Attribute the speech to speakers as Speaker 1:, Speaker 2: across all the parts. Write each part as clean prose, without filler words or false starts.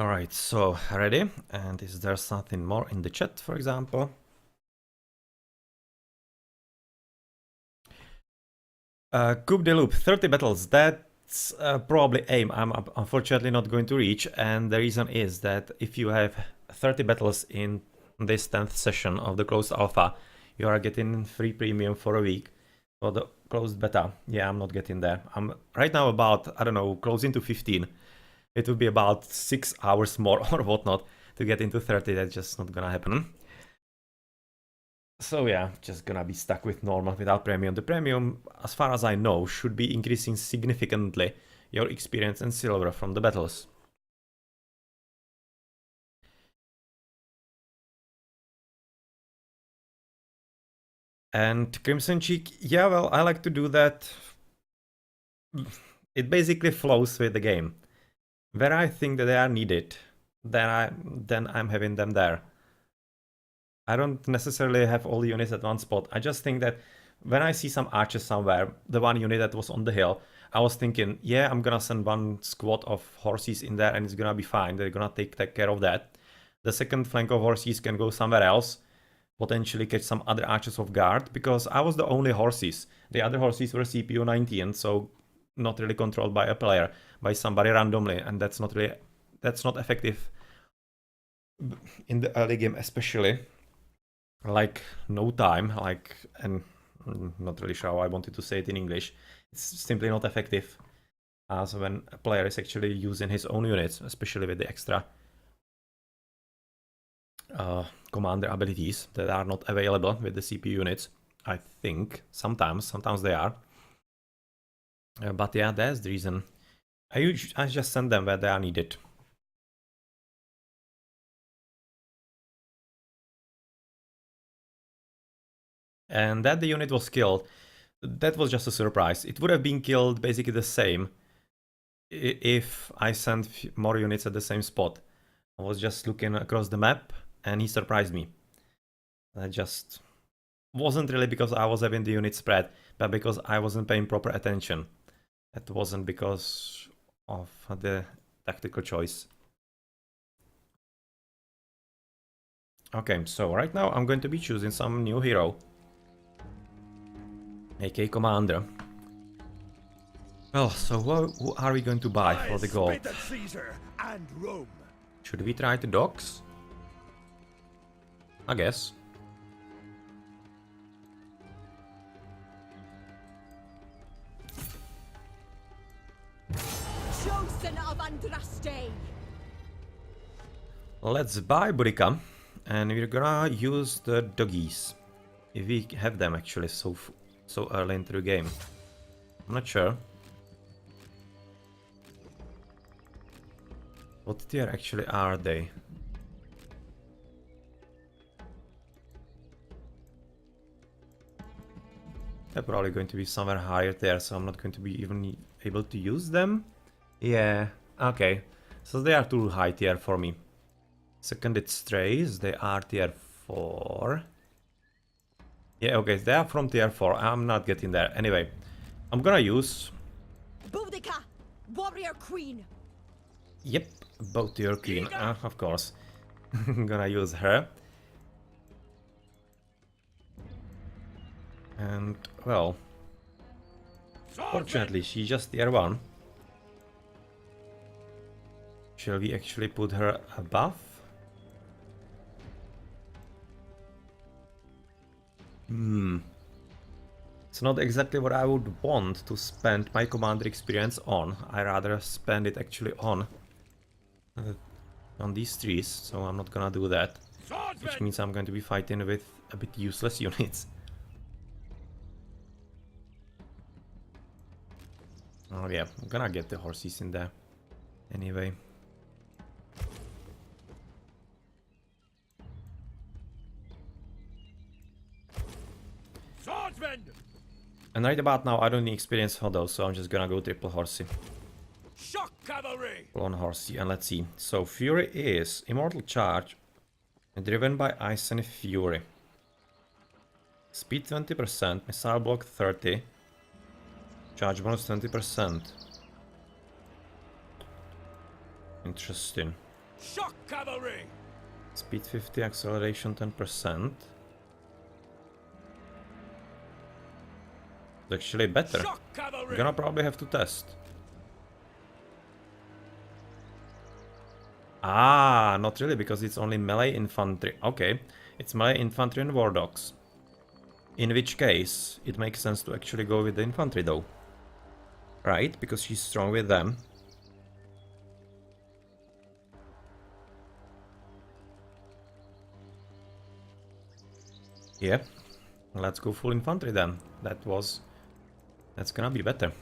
Speaker 1: Alright, so ready? And is there something more in the chat, for example? Coupe de Loop, 30 battles. That's probably aim I'm unfortunately not going to reach. And the reason is that if you have 30 battles in this 10th session of the closed alpha, you are getting free premium for a week. For the closed beta, yeah, I'm not getting there. I'm right now about, I don't know, closing to 15. It would be about 6 hours more or whatnot to get into 30. That's just not gonna happen. So yeah, just gonna be stuck with normal without premium. The premium, as far as I know, should be increasing significantly your experience and silver from the battles. And Crimson Cheek, yeah, well, I like to do that. It basically flows with the game. Where I think that they are needed, then I'm having them there. I don't necessarily have all the units at one spot. I just think that when I see some archers somewhere, the one unit that was on the hill, I was thinking, yeah, I'm gonna send one squad of horses in there and it's gonna be fine. They're gonna take care of that. The second flank of horses can go somewhere else, potentially catch some other archers off guard, because I was the only horses. The other horses were CPU 19, so not really controlled by a player, by somebody randomly, and that's not effective in the early game, especially. Like no time, like, and I'm not really sure how I wanted to say it in English. It's simply not effective as when a player is actually using his own units, especially with the extra commander abilities that are not available with the CPU units. I think sometimes they are. But yeah, that's the reason. I just send them where they are needed. And that the unit was killed, that was just a surprise. It would have been killed basically the same if I sent more units at the same spot. I was just looking across the map and he surprised me. That just wasn't really because I was having the unit spread, but because I wasn't paying proper attention. That wasn't because of the tactical choice. Okay, so right now I'm going to be choosing some new hero, aka commander. Well, so who are we going to buy for the gold? Should we try the docks? I guess.
Speaker 2: Chosen of Andraste.
Speaker 1: Let's buy Boudica, and we're gonna use the doggies. If we have them actually so early into the game. I'm not sure. What tier actually are they? They're probably going to be somewhere higher there, so I'm not going to be even able to use them. Yeah, okay. So they are too high tier for me. Second, it's strays. They are tier 4. Yeah, okay, they are from tier 4. I'm not getting there. Anyway, I'm gonna use...
Speaker 2: Boudica, warrior queen.
Speaker 1: Yep, both your queen, of course. I'm gonna use her. And, well... Fortunately, she's just tier 1. Shall we actually put her above? It's not exactly what I would want to spend my commander experience on. I rather spend it actually on these trees, so I'm not gonna do that. Which means I'm going to be fighting with a bit useless units. Oh yeah, I'm gonna get the horses in there. Anyway. And right about now, I don't need experience for those, so I'm just gonna go triple horsey.
Speaker 3: Shock cavalry!
Speaker 1: On horsey, and let's see. So Fury is Immortal Charge, driven by Ice and Fury. Speed 20%, missile block 30, charge bonus 20%. Interesting.
Speaker 3: Shock cavalry!
Speaker 1: Speed 50, acceleration 10%. It's actually better.
Speaker 3: Shock
Speaker 1: I'm
Speaker 3: cavalry!
Speaker 1: gonna probably have to test. Ah, not really, because it's only melee infantry. Okay, it's melee infantry and war dogs. In which case, it makes sense to actually go with the infantry though. Right, because she's strong with them. Yeah, let's go full infantry then. That's gonna be better.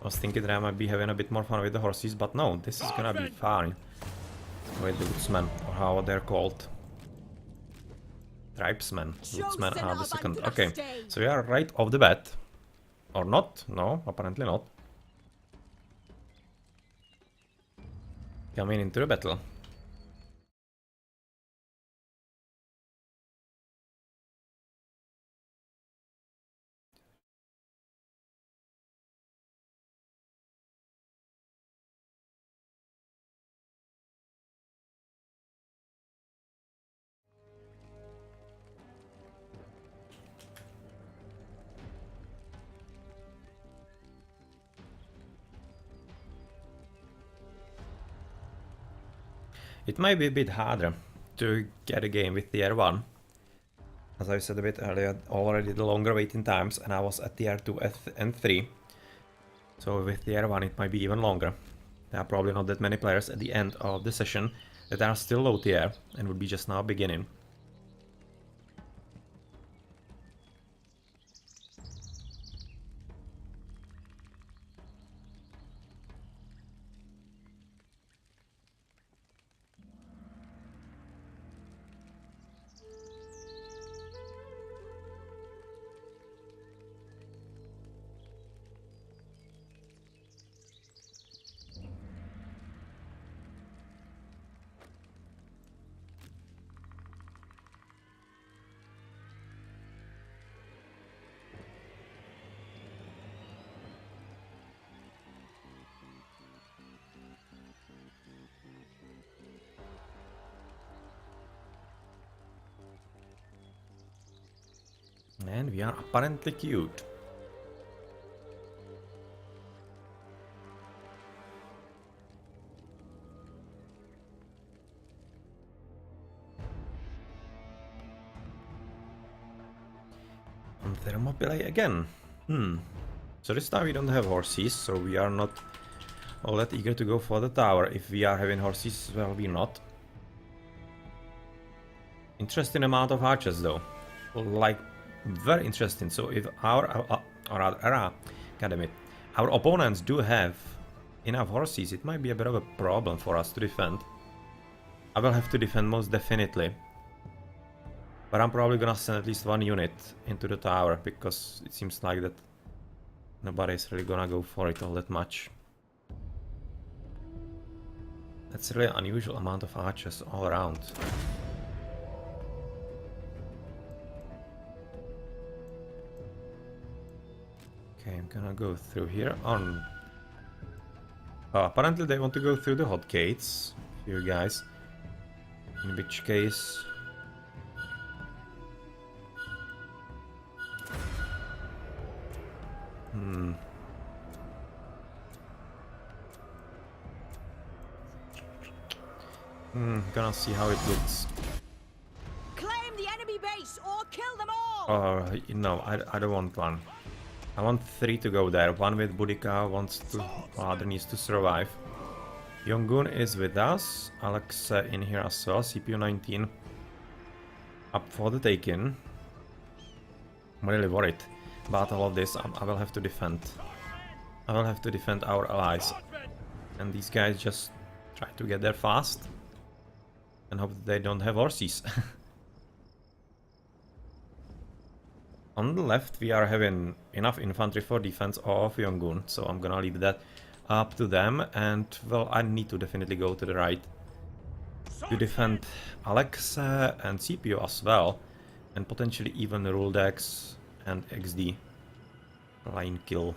Speaker 1: I was thinking that I might be having a bit more fun with the horses, but no, this is gonna be fine. With the woodsmen, or how they're called. Tribesmen. Woodsmen are the second. Okay, so we are right off the bat. Or not? No, apparently not. Coming into the battle. It might be a bit harder to get a game with tier 1. As I said a bit earlier, already the longer waiting times, and I was at tier 2 and 3. So with tier 1 it might be even longer. There are probably not that many players at the end of the session that are still low tier and would be just now beginning. And we are apparently cute. And Thermopylae again. So this time we don't have horses, so we are not all that eager to go for the tower. If we are having horses, well, we're not. Interesting amount of archers though. Like, very interesting. So if our opponents do have enough horses, it might be a bit of a problem for us to defend. I will have to defend most definitely. But I'm probably gonna send at least one unit into the tower, because it seems like that nobody's really gonna go for it all that much. That's a really unusual amount of archers all around. Okay, I'm gonna go through here on... apparently they want to go through the hot gates, you guys. In which case... gonna see how it looks.
Speaker 2: Claim the enemy base or kill them all!
Speaker 1: No, I don't want one. I want 3 to go there. One with Boudica other needs to survive. Yongun is with us. Alex in here as well. CPU 19. Up for the taking. I'm really worried about all of this. I will have to defend. I will have to defend our allies. And these guys just try to get there fast. And hope that they don't have horses. On the left we are having enough infantry for defense of Yongun, so I'm gonna leave that up to them. And well, I need to definitely go to the right to defend Alex and CPU as well, and potentially even Ruldex and XD. Line killer.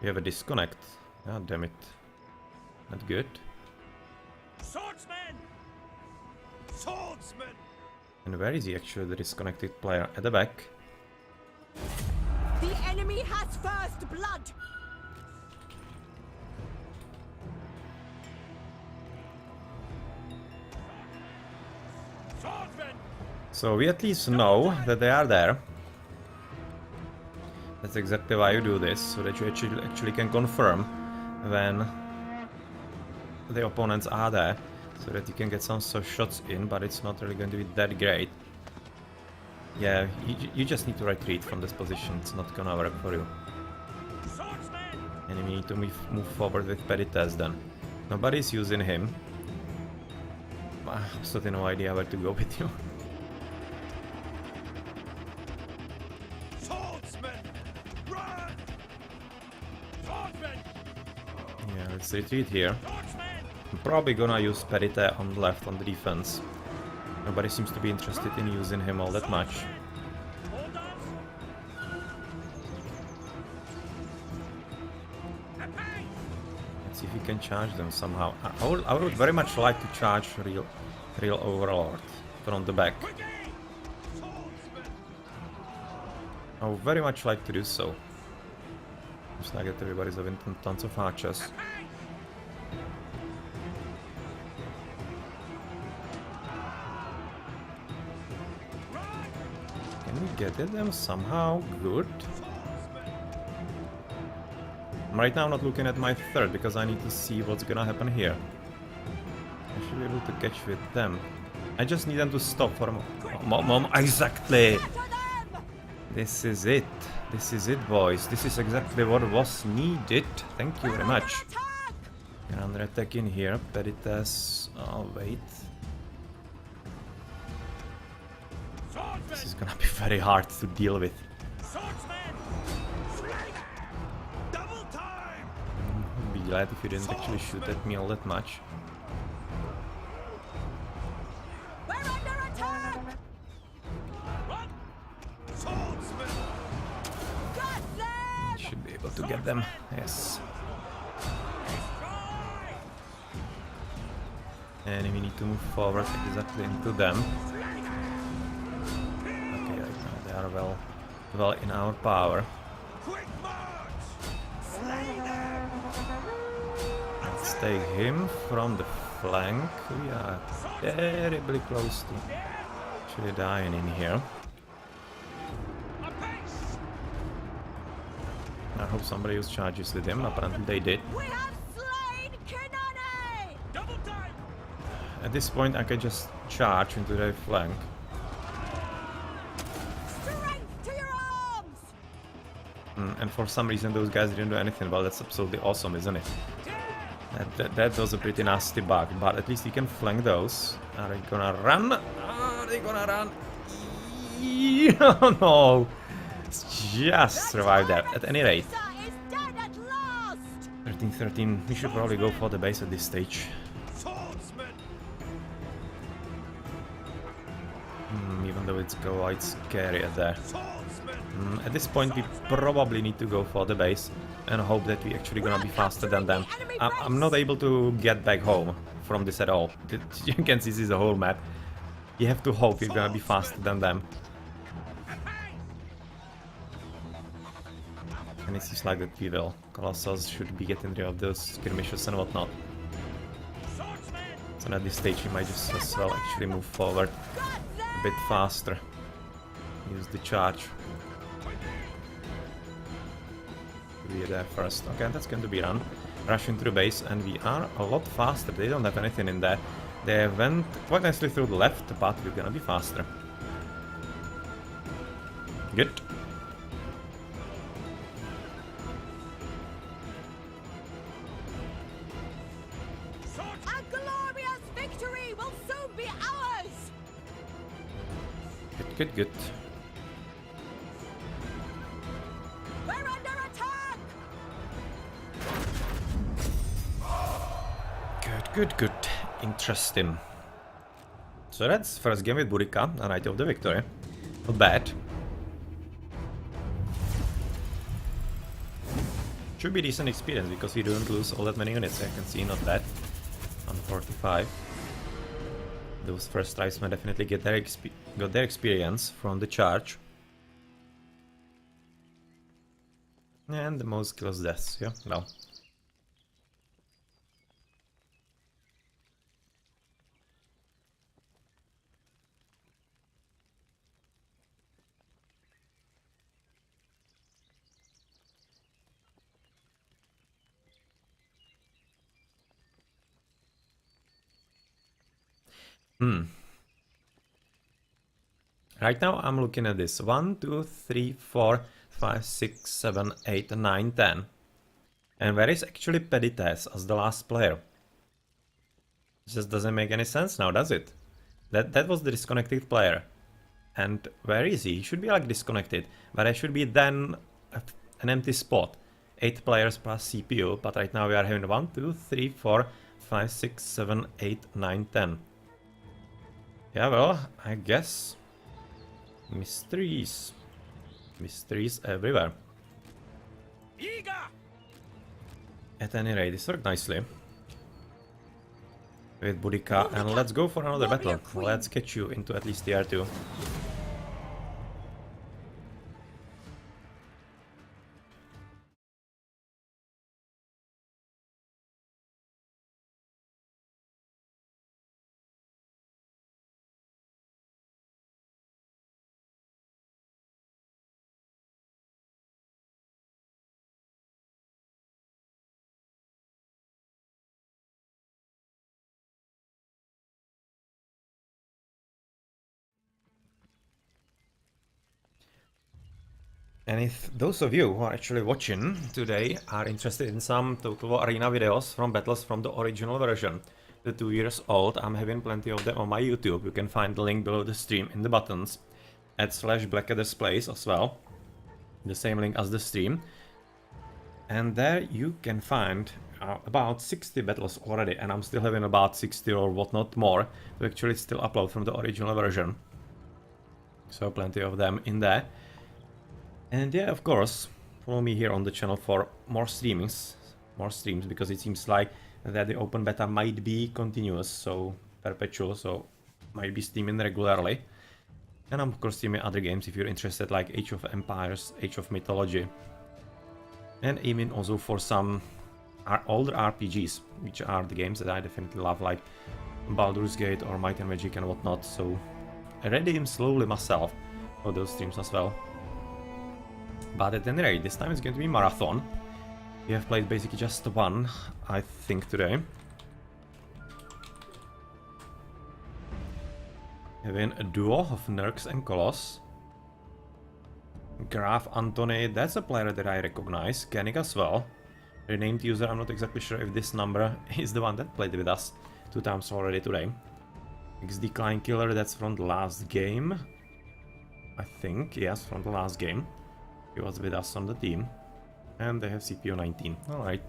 Speaker 1: We have a disconnect. Ah, damn it. Not good.
Speaker 3: Swordsman! Swordsman!
Speaker 1: And where is he actually, the disconnected player? At the back.
Speaker 2: The enemy has first blood.
Speaker 3: Swordsman!
Speaker 1: So we at least know that they are there. That's exactly why you do this, so that you actually can confirm when the opponents are there, so that you can get some sort of shots in, but it's not really going to be that great. Yeah, you just need to retreat from this position, it's not gonna work for you.
Speaker 3: Swordsman!
Speaker 1: And we need to move forward with Perites then. Nobody's using him. I have absolutely no idea where to go with you. Yeah, let's retreat here. I'm probably gonna use Perite on the left on the defense. Nobody seems to be interested in using him all that much. Let's see if we can charge them somehow. I would very much like to charge real Overlord from the back. I would very much like to do so. Just like that everybody's having tons of archers. Can we get at them somehow? Good. I'm right now not looking at my third because I need to see what's gonna happen here. I should be able to catch with them. I just need them to stop for a moment. Exactly! This is it. This is it, boys. This is exactly what was needed. Thank you very much. You're under attack in here. Perites. Oh, wait. This is gonna be very hard to deal with. I'd be glad if you didn't actually shoot at me all that much.
Speaker 2: We're under attack.
Speaker 1: Should be able to get them. Yes. And we need to move forward exactly into them. Okay, right now they are well in our power. Let's take him from the flank. We are terribly close to actually dying in here. I hope somebody else charges with him. Apparently they did.
Speaker 2: We have slain Kinane.
Speaker 3: Double time!
Speaker 1: At this point I can just charge into their flank.
Speaker 2: Strength to your arms.
Speaker 1: And for some reason those guys didn't do anything. Well, that's absolutely awesome, isn't it? That was a pretty nasty bug, but at least we can flank those. Are they gonna run? Are they gonna run? Oh no! Just survived that. At any rate, 13-13. We should probably go for the base at this stage. Even though it's quite scary at there. At this point, we probably need to go for the base and hope that we're actually gonna be faster than them. I'm not able to get back home from this at all. You can see this is a whole map. You have to hope we're gonna be faster than them. And it seems like that we will. Colossus should be getting rid of those skirmishes and whatnot. So at this stage we might just as well actually move forward a bit faster. Use the charge. We are there first. Okay, that's going to be run. Rush into the base and we are a lot faster. They don't have anything in there. They went quite nicely through the left, but we're gonna be faster. Good.
Speaker 2: A glorious victory will soon be ours.
Speaker 1: Good, good.
Speaker 2: We're under attack.
Speaker 1: Good, good. Interesting. So that's first game with Boudica, a Knight of the Victory. Not bad. Should be decent experience because we don't lose all that many units. I can see, not bad. On 45. Those first tribesmen definitely got their experience from the charge. And the most kills deaths, yeah, well. Right now I'm looking at this. 1, 2, 3, 4, 5, 6, 7, 8, 9, 10. And where is actually Pedites as the last player? It just doesn't make any sense now, does it? That was the disconnected player. And where is he? He should be like disconnected. But I should be then an empty spot. 8 players plus CPU. But right now we are having 1, 2, 3, 4, 5, 6, 7, 8, 9, 10. Yeah, well, I guess... mysteries. Mysteries everywhere.
Speaker 3: Eager!
Speaker 1: At any rate, this worked nicely. With Boudica, and let's go for another battle. Let's get you into at least tier 2. And if those of you who are actually watching today are interested in some Total War Arena videos from battles from the original version, the 2 years old, I'm having plenty of them on my YouTube. You can find the link below the stream in the buttons. /Blackadder's Place as well. The same link as the stream. And there you can find about 60 battles already, and I'm still having about 60 or whatnot more to actually still upload from the original version. So plenty of them in there. And yeah, of course, follow me here on the channel for more streams, because it seems like that the open beta might be continuous, so perpetual, so might be streaming regularly. And I'm of course streaming other games if you're interested, like Age of Empires, Age of Mythology, and even also for some older RPGs, which are the games that I definitely love, like Baldur's Gate or Might and Magic and whatnot. So I redeem slowly myself for those streams as well. But at any rate, this time it's going to be marathon. We have played basically just one, I think, today. Having a duo of Nerks and Kolos. Graf Antony, that's a player that I recognize. Kennig as well. Renamed user, I'm not exactly sure if this number is the one that played with us 2 times already today. XD Klein Killer, that's from the last game. I think, yes, from the last game. He was with us on the team. And they have CPU 19. Alright.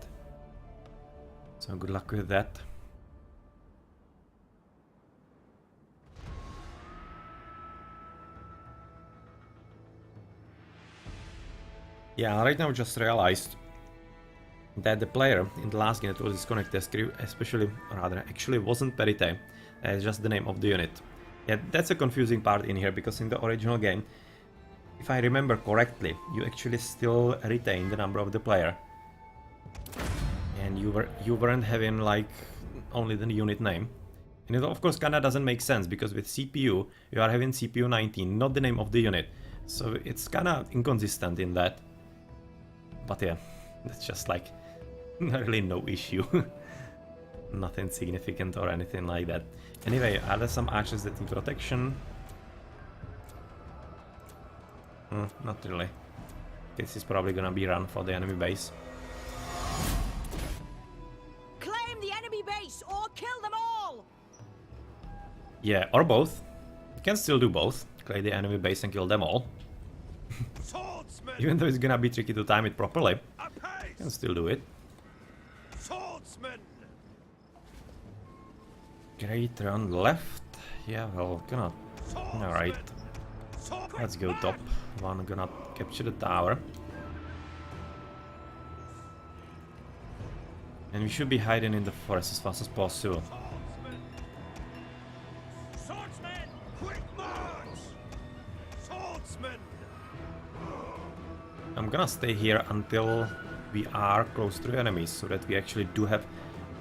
Speaker 1: So good luck with that. Yeah, right now I just realized that the player in the last game that was disconnected, actually wasn't Perite. It's just the name of the unit. Yeah, that's a confusing part in here, because in the original game, if I remember correctly, you actually still retain the number of the player. And you weren't having like only the unit name. And it of course kinda doesn't make sense, because with CPU, you are having CPU 19, not the name of the unit. So it's kinda inconsistent in that. But yeah, that's just like really no issue. Nothing significant or anything like that. Anyway, are there some archers that need protection? Not really. This is probably gonna be run for the enemy base.
Speaker 2: Claim the enemy base or kill them all!
Speaker 1: Yeah, or both. You can still do both. Claim the enemy base and kill them all.
Speaker 3: Swordsman!
Speaker 1: Even though it's gonna be tricky to time it properly,
Speaker 3: Apace!
Speaker 1: you can still do it.
Speaker 3: Swordsman!
Speaker 1: Great, run left. Yeah, well, gonna... Alright. Let's go top. One gonna capture the tower. And we should be hiding in the forest as fast as possible.
Speaker 3: Swordsmen! Quick march! Swordsmen!
Speaker 1: I'm gonna stay here until we are close to the enemies, so that we actually do have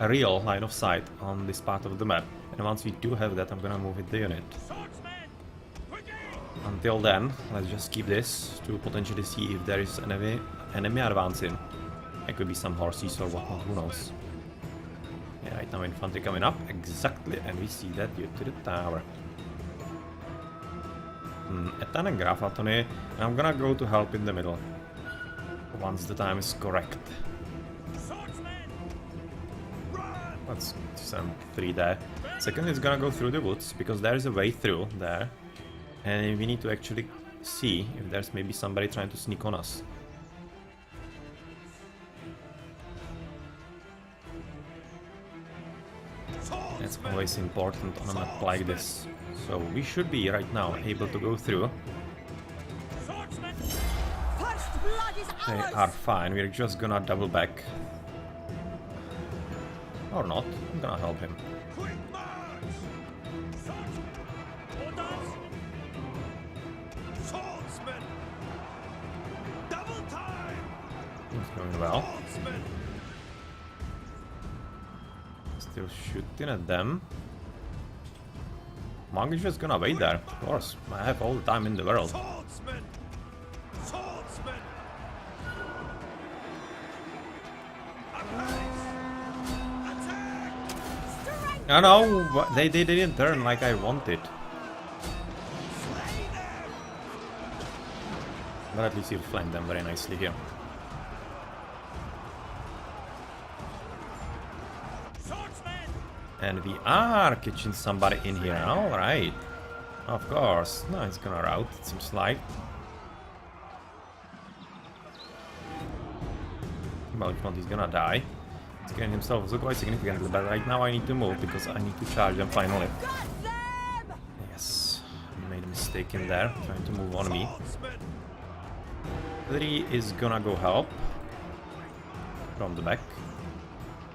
Speaker 1: a real line of sight on this part of the map. And once we do have that, I'm gonna move with the unit.
Speaker 3: Swordsmen! Quickly!
Speaker 1: Until then, let's just keep this to potentially see if there is an enemy advancing. It could be some horses or whatnot, who knows. Yeah, right now infantry coming up, exactly, and we see that due to the tower. Ethan and Capitoline, and I'm gonna go to help in the middle. Once the time is correct.
Speaker 3: Swordsmen! Run!
Speaker 1: Let's send 3 there. Second is gonna go through the woods, because there is a way through there. And we need to actually see if there's maybe somebody trying to sneak on us. That's always important on a map like this. So we should be right now able to go through.
Speaker 3: Swordsmen!
Speaker 2: First blood is
Speaker 1: They
Speaker 2: ours!
Speaker 1: are fine, we're just gonna double back. Or not, I'm gonna help him.
Speaker 3: Quick march! Swordsmen! Orders! Swordsmen! Double time!
Speaker 1: It's going well.
Speaker 3: Swordsmen!
Speaker 1: Still shooting at them. Monk is just gonna wait there, of course. I have all the time in the world.
Speaker 3: Swordsmen! Swordsmen! Attack!
Speaker 2: Strength!
Speaker 1: I know, but they didn't turn like I wanted.
Speaker 3: Slay them!
Speaker 1: But at least you flanked them very nicely here.
Speaker 3: Swordsmen!
Speaker 1: And we are catching somebody in here, alright. Of course. No, he's gonna rout, it seems like. Well, if not, he's gonna die. He's getting himself so quite significantly, but right now I need to move because I need to charge them finally.
Speaker 2: Got them!
Speaker 1: Yes, I made a mistake in there, trying to move on me.
Speaker 3: Swordsmen!
Speaker 1: 3 is gonna go help. From the back.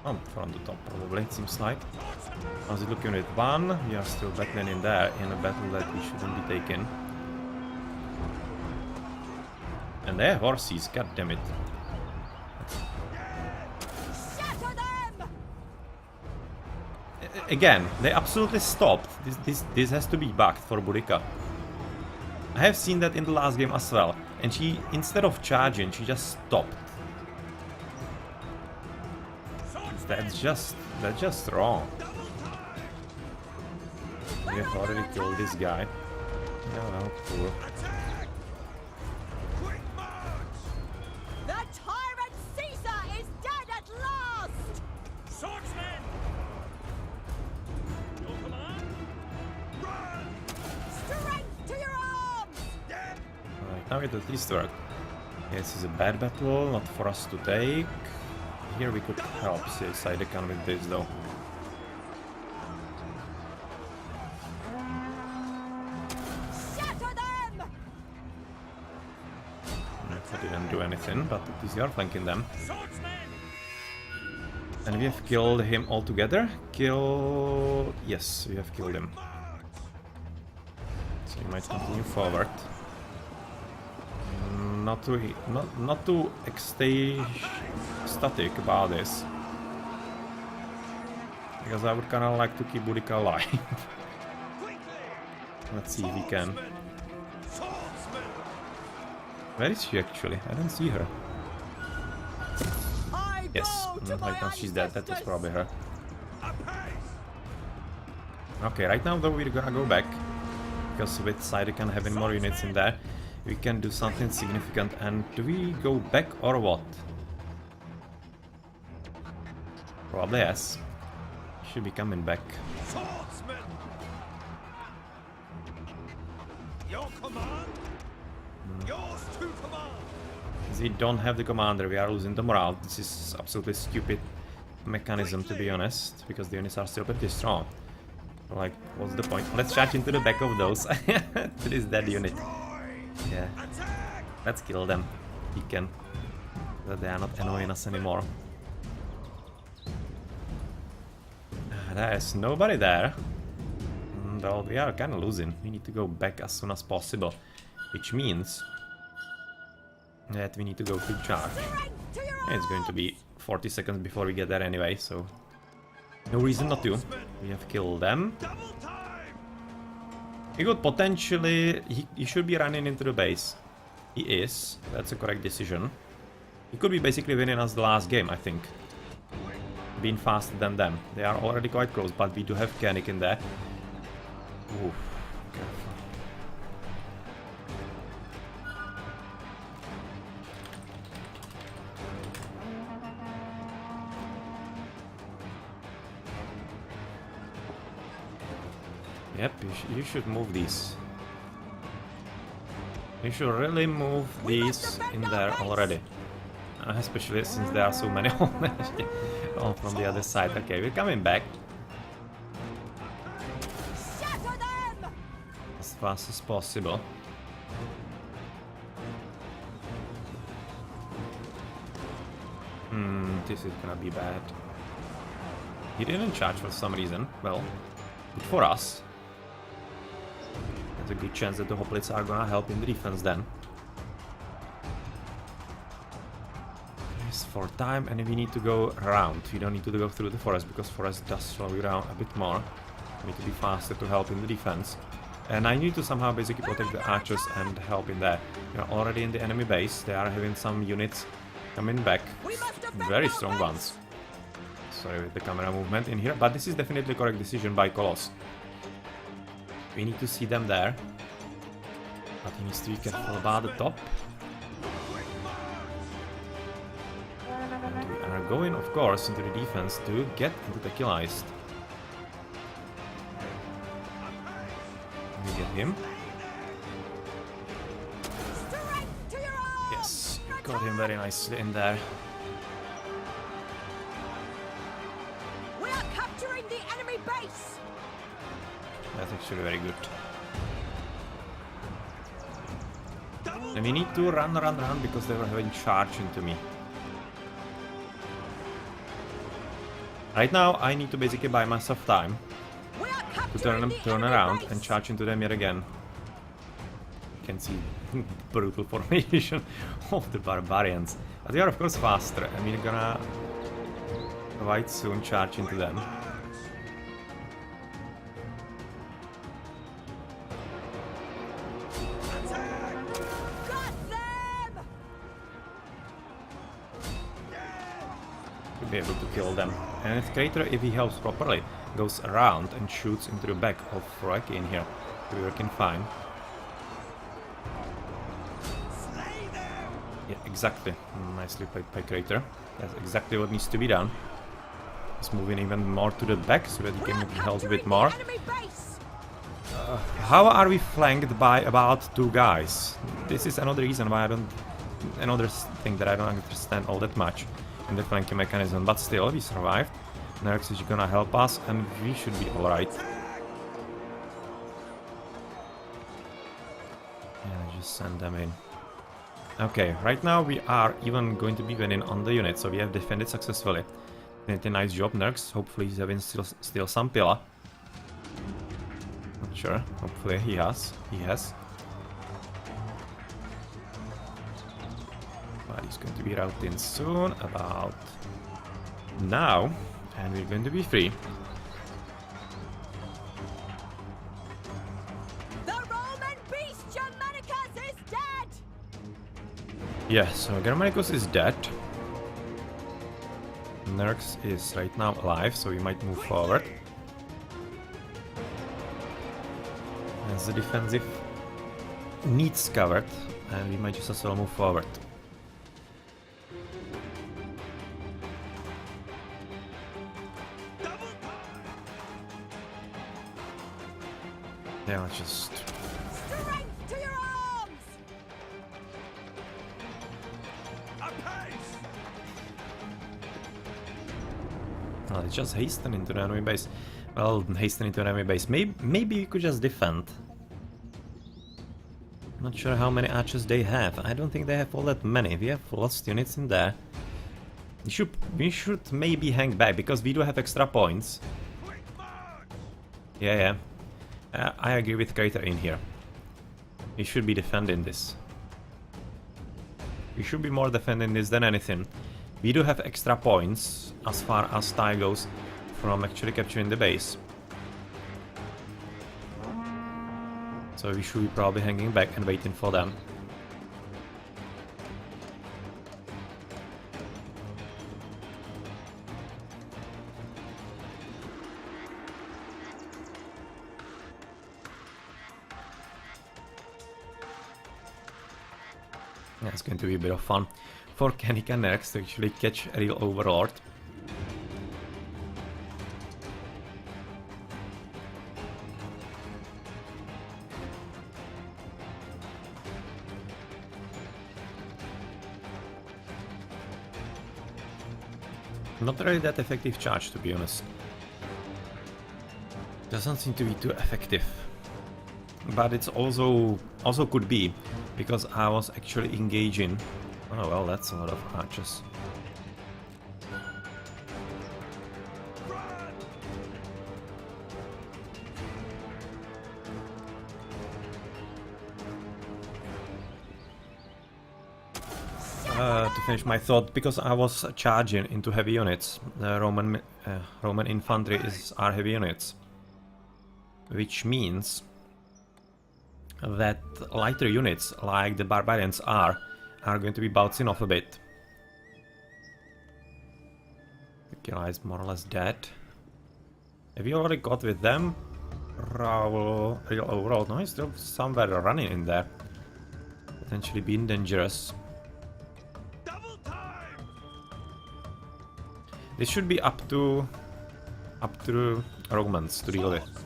Speaker 1: Oh, from the top probably, it seems like. How's it looking with 1? We are still battling in there, in a battle that we shouldn't be taking. And they have horses, god damn it.
Speaker 2: Shatter them!
Speaker 1: Again, they absolutely stopped. This has to be bugged for Boudica. I have seen that in the last game as well. And she, instead of charging, she just stopped. That's just wrong. We have already killed this guy. Yeah, well, poor.
Speaker 3: Attack! Quick march!
Speaker 2: The tyrant Caesar is dead at last!
Speaker 3: Swordsmen! Your command? Run!
Speaker 2: Strength to your arms!
Speaker 3: Dead!
Speaker 1: Alright, now it at least worked. Yes, this is a bad battle, not for us to take. Here we could help Sidecan with this though.
Speaker 2: Shatter them!
Speaker 1: I didn't do anything, but at least we are flanking them.
Speaker 3: Swordsmen!
Speaker 1: And we have killed him altogether. Yes, we have killed him. So you might continue forward. Not to stay static about this. Because I would kinda like to keep Boudica alive. Let's see if we can.
Speaker 3: Swordsmen!
Speaker 1: Where is she actually? I don't see her.
Speaker 2: I
Speaker 1: Yes,
Speaker 2: bow to my
Speaker 1: right now she's dead. That was
Speaker 2: ancestors.
Speaker 1: probably her.
Speaker 3: Apace!
Speaker 1: Okay, right now though we're gonna go back. Because with Sidecan having more units in there, we can do something significant. And do we go back or what? Probably yes. Should be coming back.
Speaker 3: Swordsmen! Your command? Yours to command!
Speaker 1: We don't have the commander, we are losing the morale. This is absolutely stupid mechanism, to be honest, because the units are still pretty strong. Like, what's the point? Let's charge into the back of those. To this dead unit. Yeah.
Speaker 3: Attack!
Speaker 1: Let's kill them. We can. That they are not annoying us anymore. There's nobody there. Well, we are kind of losing. We need to go back as soon as possible. Which means that we need to go to charge. It's going to be 40 seconds before we get there anyway, so no reason not to. We have killed them. He could potentially... He should be running into the base. He is. That's a correct decision. He could be basically winning us the last game, I think. Being faster than them. They are already quite close, but we do have Koenig in there. Oof. Careful. Yep, you should move these. You should really move these in there already. Especially since there are so many on from the other side. Okay, we're coming back. As fast as possible. This is gonna be bad. He didn't charge for some reason. Well, good for us. There's a good chance that the hoplites are gonna help in the defense then. It's for time, and we need to go around. We don't need to go through the forest because forest does slow you down a bit more. We need to be faster to help in the defense. And I need to somehow basically protect the archers and help in there. We are already in the enemy base. They are having some units coming back. Very strong ones. Sorry with the camera movement in here, but this is definitely a correct decision by Colossus. We need to see them there. But he needs to be careful about the top. And we are going, of course, into the defense to get into the kill heist. We get him. Yes, got him very nicely in there.
Speaker 2: We are capturing the enemy base.
Speaker 1: That's actually very good. And we need to run because they were having charge into me. Right now, I need to basically buy myself time to turn around and charge into them yet again. You can see brutal formation of the barbarians. But they are of course faster, and we're gonna quite soon charge into them. Be able to kill them. And if Crater, if he helps properly, goes around and shoots into the back of Rocky in here, we're working fine. Yeah, exactly. Nicely played by Crater. That's exactly what needs to be done. He's moving even more to the back so that he can be held a bit more. How are we flanked by about 2 guys? This is another reason why I don't... Another thing that I don't understand all that much in the flanking mechanism, but still, we survived. Nerx is gonna help us, and we should be alright. Yeah, just send them in. Okay, right now we are even going to be winning on the unit, so we have defended successfully. Did a nice job, Nerx. Hopefully he's having still some pillar. Not sure. Hopefully he has. He has. But he's going to be routing soon, about now, and we're going to be free.
Speaker 2: The Roman beast Germanicus is dead.
Speaker 1: Yeah, so Germanicus is dead. Nerx is right now alive, so we might move forward. As the defensive needs covered, and we might just as well move forward. Yeah, let's just...
Speaker 2: Strength to your arms!
Speaker 3: Apace!
Speaker 1: Well, it's just hasten into the enemy base. Well, hasten into the enemy base. Maybe we could just defend. Not sure how many archers they have. I don't think they have all that many. We have lost units in there. We should maybe hang back because we do have extra points. Yeah. I agree with Capitoline here. We should be defending this. We should be more defending this than anything. We do have extra points as far as time goes from actually capturing the base. So we should be probably hanging back and waiting for them. Yeah, it's going to be a bit of fun for Kenny and Nex to actually catch a real Overlord. Not really that effective charge, to be honest. Doesn't seem to be too effective. But it's also could be because I was actually engaging. Oh well, that's a lot of archers. To finish my thought, because I was charging into heavy units, the Roman infantry are heavy units, which means that lighter units, like the barbarians are going to be bouncing off a bit. The killer is more or less dead. Have you already got with them? Real overall, no, he's still somewhere running in there, potentially being dangerous. This should be up to Romans to deal with.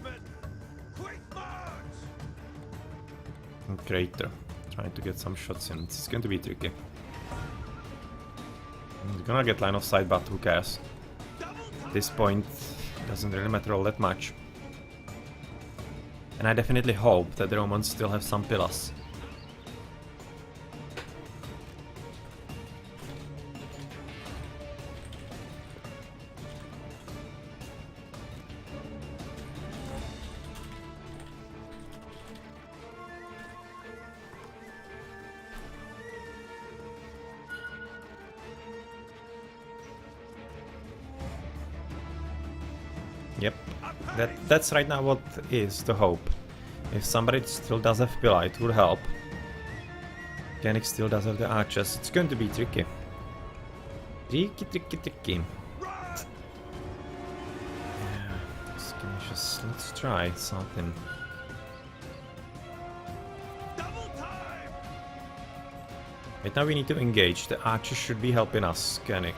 Speaker 1: Crater, trying to get some shots in. This is going to be tricky. He's gonna get line of sight, but who cares? At this point, doesn't really matter all that much. And I definitely hope that the Romans still have some pillars. Yep, that's right now what is the hope. If somebody still does have pillar, it would help. Kenny still does have the archers. It's going to be tricky. Tricky. Yeah, let's try something. Right now we need to engage. The archers should be helping us, Kenny.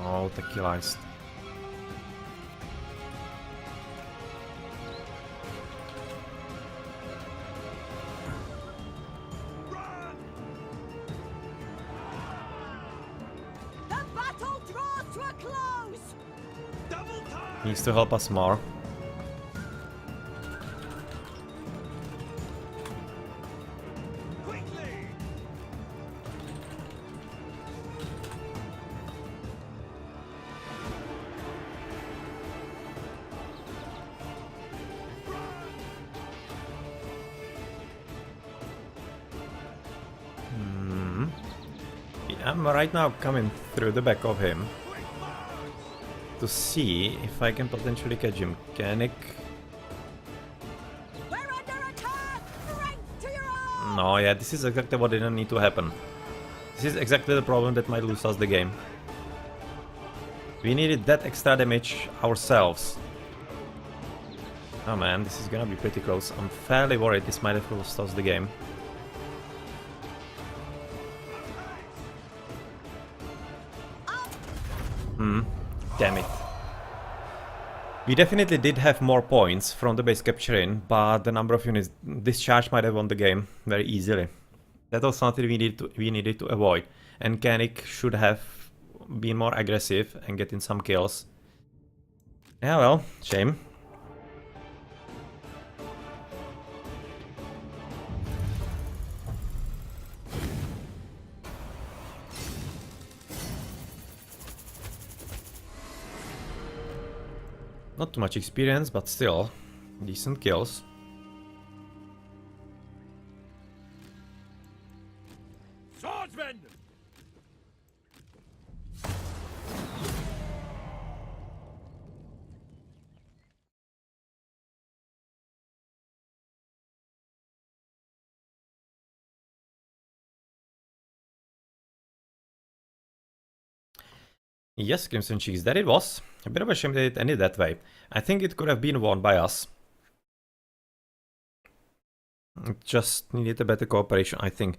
Speaker 1: Oh, tequilized.
Speaker 2: The battle draws to a close.
Speaker 1: Needs to help us more. I'm right now coming through the back of him to see if I can potentially catch him. Kennick.
Speaker 2: We're under attack. Strength to your arm.
Speaker 1: No, yeah, this is exactly what didn't need to happen. This is exactly the problem that might lose us the game. We needed that extra damage ourselves. Oh man, this is gonna be pretty close. I'm fairly worried this might have lost us the game. Damn it. We definitely did have more points from the base capturing, but the number of units, this charge might have won the game very easily. That was something we needed to avoid. And Kennick should have been more aggressive and getting some kills. Yeah, well, shame. Not too much experience, but still decent kills.
Speaker 3: Swordsman!
Speaker 1: Yes, Crimson Cheeks, that it was. A bit of a shame that it ended that way. I think it could have been won by us. It just needed a better cooperation, I think.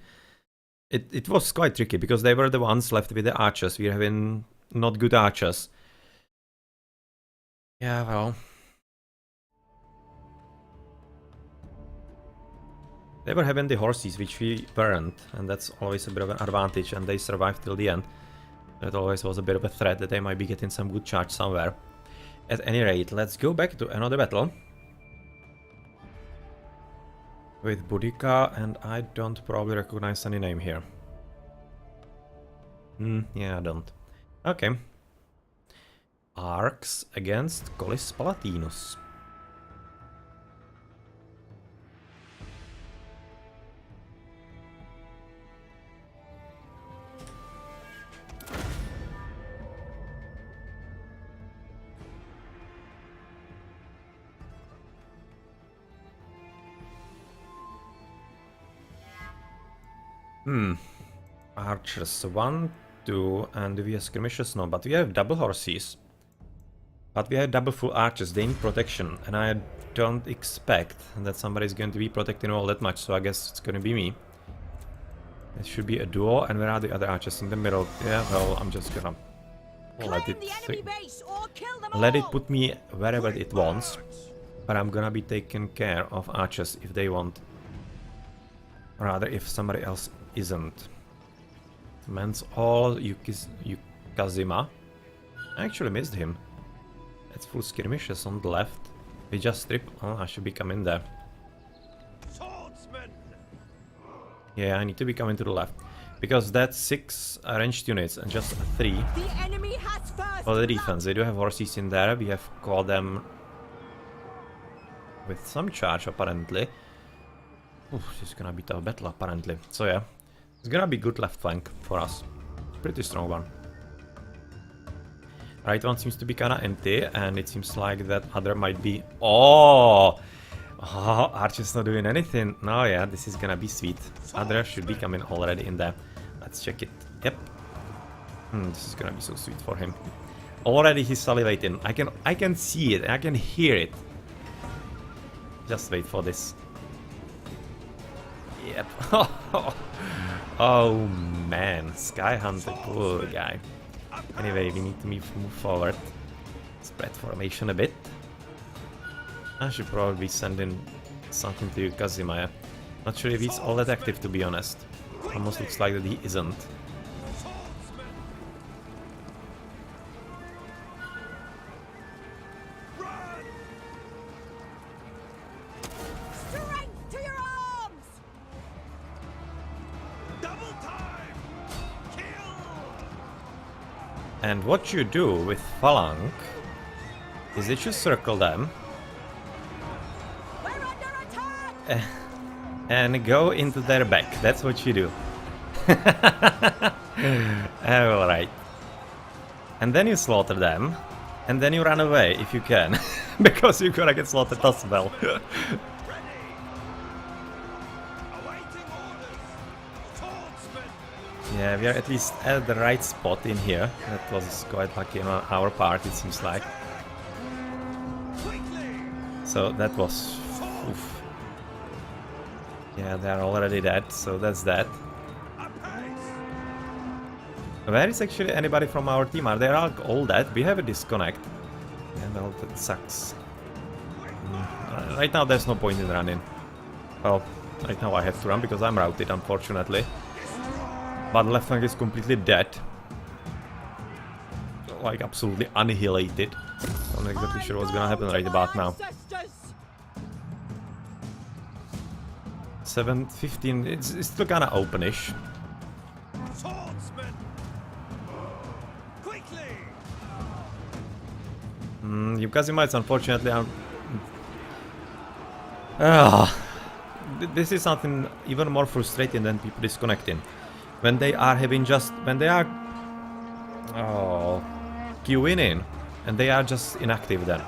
Speaker 1: It was quite tricky, because they were the ones left with the archers. We're having not good archers. Yeah, well. They were having the horses, which we weren't, and that's always a bit of an advantage, and they survived till the end. That always was a bit of a threat that they might be getting some good charge somewhere. At any rate, let's go back to another battle. With Boudica, and I don't probably recognize any name here. Yeah, I don't. Okay. Arcs against Collis Palatinus. Archers 1, 2, and we have skirmishers? No, but we have double horses. But we have double full archers, they need protection, and I don't expect that somebody's going to be protecting all that much, so I guess it's gonna be me. It should be a duo, and where are the other archers? In the middle. Yeah, well, I'm just gonna let it put me wherever it wants, but I'm gonna be taking care of archers if they want. Rather, if somebody else isn't. Man's all Yukazima. I actually missed him. It's full skirmishes on the left. We just strip. Oh, I should be coming there.
Speaker 3: Swordsman!
Speaker 1: Yeah, I need to be coming to the left. Because that's 6 ranged units and just 3
Speaker 2: The enemy has first
Speaker 1: for the defense. They do have horses in there. We have caught them with some charge, apparently. Oof, this is gonna be a tough battle, apparently. So yeah, it's gonna be good left flank for us. Pretty strong one. Right one seems to be kinda empty, and it seems like that other might be... Oh! Archer's not doing anything. No, yeah, this is gonna be sweet. Other should be coming already in there. Let's check it. Yep. This is gonna be so sweet for him. Already he's salivating. I can see it. I can hear it. Just wait for this. Yep. Oh man, Sky Hunter, poor guy. Anyway, we need to move forward. Spread formation a bit. I should probably be sending something to Kazimaya. Not sure if he's all that active, to be honest. Almost looks like that he isn't.
Speaker 2: Strength to your arms!
Speaker 3: Double time! Kill!
Speaker 1: And what you do with Phalanx is that you circle them
Speaker 2: We're under attack!
Speaker 1: and go into their back. That's what you do. Alright. And then you slaughter them. And then you run away if you can. Because you're gonna get slaughtered as well.
Speaker 3: Ready! Awaiting orders! Swordsman!
Speaker 1: Yeah, we are at least at the right spot in here. That was quite lucky on our part, it seems like.
Speaker 3: Quickly!
Speaker 1: So that was... Oof. Yeah, they are already dead, so that's that.
Speaker 3: Apace!
Speaker 1: Where is actually anybody from our team? Are they all dead? We have a disconnect. Yeah, well, that sucks. Right now there's no point in running. Well, right now I have to run because I'm routed, unfortunately. But left flank is completely dead. Like, absolutely annihilated. I'm not exactly sure what's gonna happen right about now. 7:15, it's still kinda openish.
Speaker 3: Swordsman! Quickly!
Speaker 1: You Kazimites, unfortunately, are... Ah, this is something even more frustrating than people disconnecting. When they are having just... When they are... Oh... queuing in, and they are just inactive then.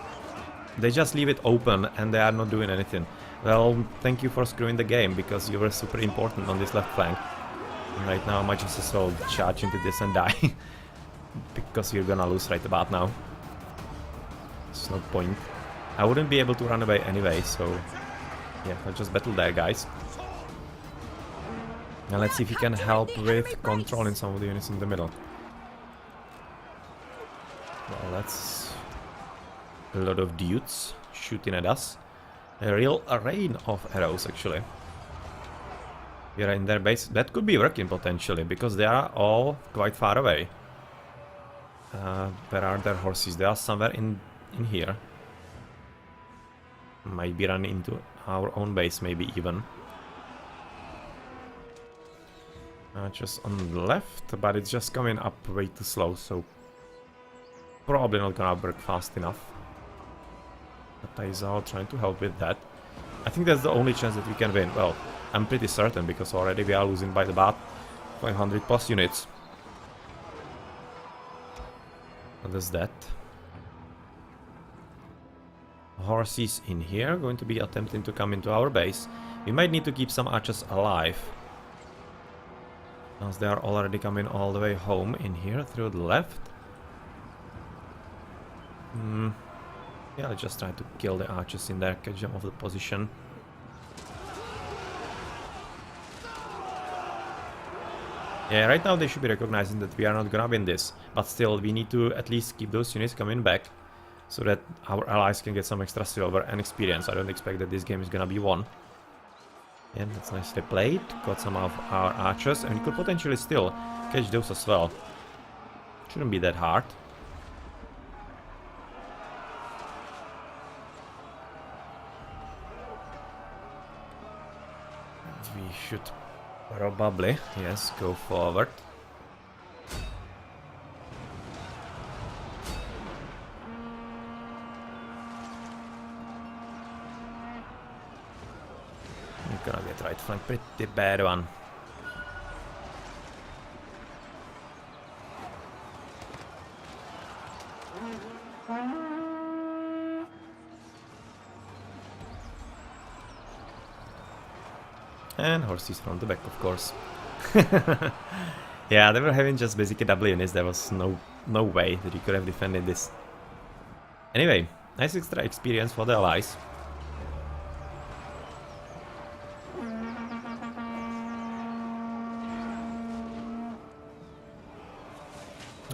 Speaker 1: They just leave it open and they are not doing anything. Well, thank you for screwing the game, because you were super important on this left flank. And right now I might just as well charge into this and die. Because you're gonna lose right about now. There's no point. I wouldn't be able to run away anyway, so... Yeah, I'll just battle there, guys. Now let's see if he can help with controlling some of the units in the middle. Well, that's a lot of dudes shooting at us. A real rain of arrows, actually. We are in their base. That could be working potentially, because they are all quite far away. Where are their horses? They are somewhere in here. Might be running into our own base, maybe even. Just on the left, but it's just coming up way too slow, so... Probably not gonna work fast enough. But Taizao trying to help with that. I think that's the only chance that we can win. Well, I'm pretty certain, because already we are losing by about 500 plus units. What is that? Horses in here, going to be attempting to come into our base. We might need to keep some archers alive, as they are already coming all the way home in here through the left. Yeah, let's just try to kill the archers in there, catch them off the position. Yeah, right now they should be recognizing that we are not gonna win this, but still we need to at least keep those units coming back, so that our allies can get some extra silver and experience. I don't expect that this game is gonna be won. Yeah, that's nicely played. Got some of our archers, and we could potentially still catch those as well. Shouldn't be that hard. We should probably, yes, go forward. You're gonna get right flank, pretty bad one. And horses from the back, of course. Yeah, they were having just basically double units. There was no way that you could have defended this. Anyway, nice extra experience for the allies.